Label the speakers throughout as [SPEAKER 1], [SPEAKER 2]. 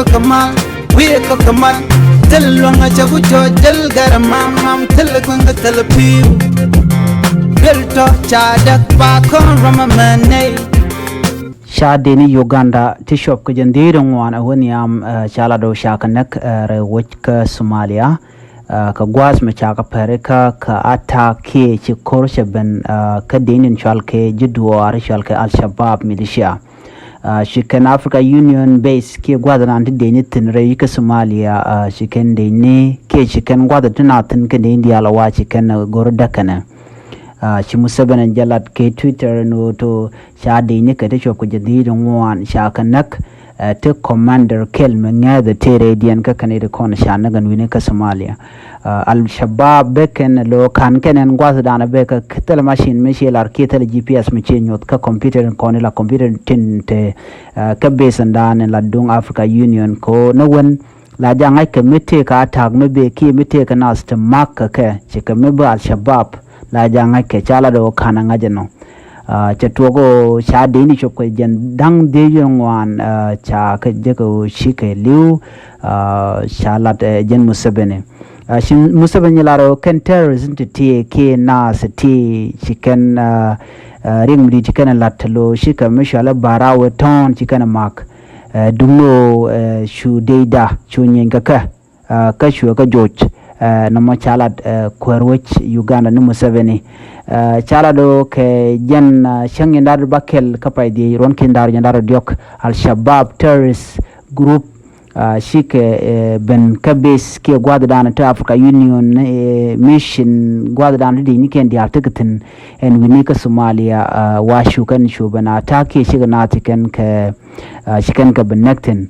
[SPEAKER 1] kamal we kamal telwanga chagu jojal garamam telkwanga telpiu belto chadak ba kon ramamane
[SPEAKER 2] Shadeni Uganda tishop ka jandirin wan awani am chala do shakanak rewika Somalia ka gwas ma chaka perika ka atake ci korshe ben ka denin chalke jidwa chalke al-Shabaab militia shikan Africa Union base ke gwada nan deni tin rewika Somalia shikan deni ke shikan gwada tunatin ka deni alawa shikan gorda kana shi musabanan jalat ke Twitter no to shade ne ka tace ku jadirin wan shakanak ta commander kel manga da teredian ka kane da kon shana gan wini ka Somalia al-Shabaab beken lo kan kenen gwaza dana beka kital machine mishi lar kital GPS mishi nyot ka computer kon la computer tin te ka besan dana la dung Africa Union ko no wen la jangai ka mite ka tag me be ki mite ka nas ta makka ka shi ka me ba al-Shabaab la janga ke chala do kana ngajeno cha tugo cha de ni chop ko jen dang de yongwan cha ka je ko shike liu shala jen musabene shin musabene laro kan terrorism te ke na sati chicken ring di chicken latlo shika mishala barawo ton chicken mak dungo shu deida chunyenga ka shu ka joj nama chala kwerwech Uganda numu 7 chala do ke jen shangi ndar bakel kapay di ron kindar jandar diok al-Shabaab terrorist group shike ben kabes ke gwada dana ta Africa Union mission gwada dana di ni ken di artikatin en winika Somalia washu kan shubana take shiga natiken ke shikan ka benektin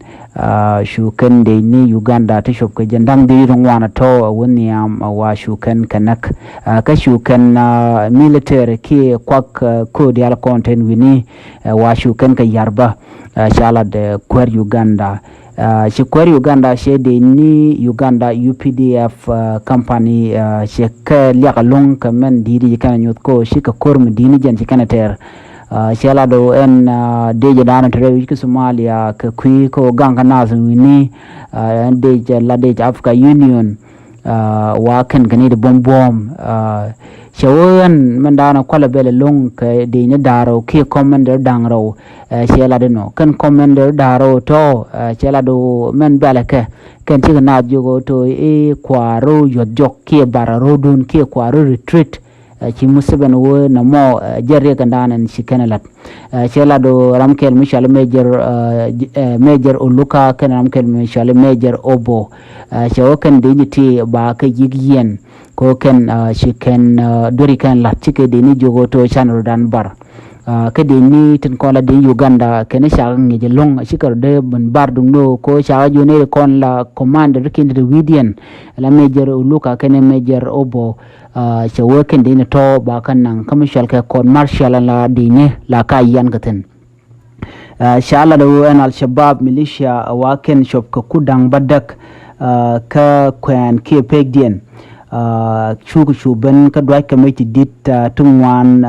[SPEAKER 2] shukan da ni Uganda ta shopka jandang da yirin wana to wani am washu kan kanak ka shukan military ke kwak ko di al content wini washu kan ka yarba shala da kwar Uganda shi kwar Uganda she da ni Uganda UPDF company she ka liakalong kamen diri kana nyot ko shi ka korm dini jan shi kana ter shala do en deje dana tere wiki Somalia ka kui ko ganga nas wini deje la deje Africa Union wa kan gani da bombom shawan man dana kwala bele long ka de ne daro ke commander dangro shala de no kan commander daro to shala do men bele ka kan tiga na jogo to e kwaro yodjok ke bararo dun ke kwaro retreat ci musaben wo na mo jarre kan danan shi kanalat shela do ramkel mishal major uluka kan ramkel mishal major obo shawo kan diniti ba ka yigiyen ko kan shi kan dori kan latike dini jogo to channel dan bar ka dini tin kola di Uganda kan sha ngi long shikar de ban bar dum no ko sha jone kon la commander kin de widian la major uluka kan major obo shawakin da to ba kan nan commercial ka kon marshal la dine la ka yan gaten shala da wan al-Shabaab militia waken shop ka kudang badak ka kwan ke pegdien shuban ka dwa ka mai dit tungwan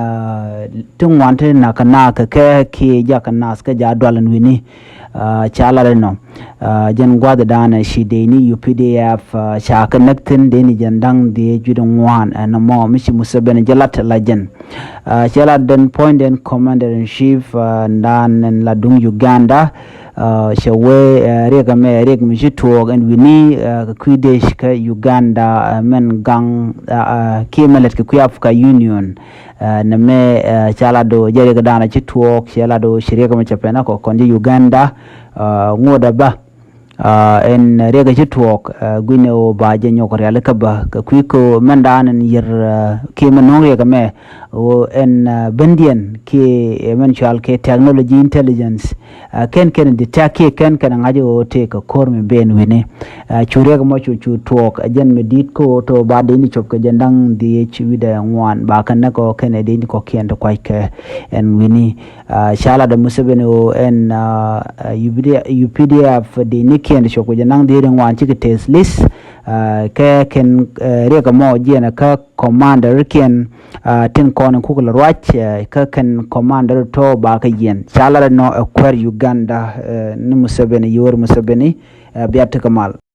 [SPEAKER 2] te na kana ka ke ja kana ska ja dwalan wini chala no jan gwada dana shi deni UPDF shaka naktin deni jandang de judun wan na mo mishi musaben jalat lajen chala den point and commander in chief dan la dung Uganda shawe rega me reg mishi to and wini kuide shika Uganda men gang kemelet ku Africa Union na me chala do jere ga dana ci to chala do shirega me chapena ko konje Uganda ngoda ba en rega ci to gwine o ba je nyokor yalla ka ba ka kuiko mandanan yir kemen no rega me o en bendian ke men chal ke technology intelligence ken detect ken ngaje o te ka korme ben wini chure ga mo chu tok ajen medit ko to ba de ni chop ka jandang di chwida ngwan ba kan na ko ken de ni ko ken to kwai ke en wini shala da musabene o en UPDF de ni ken chop ka jandang de ngwan chi ke test list ke ken rega mo jena ka commander ken tin kon ku la rwach ka ken commander to ba ka yen chala no kwer Uganda ni Museveni yor Museveni biat kamal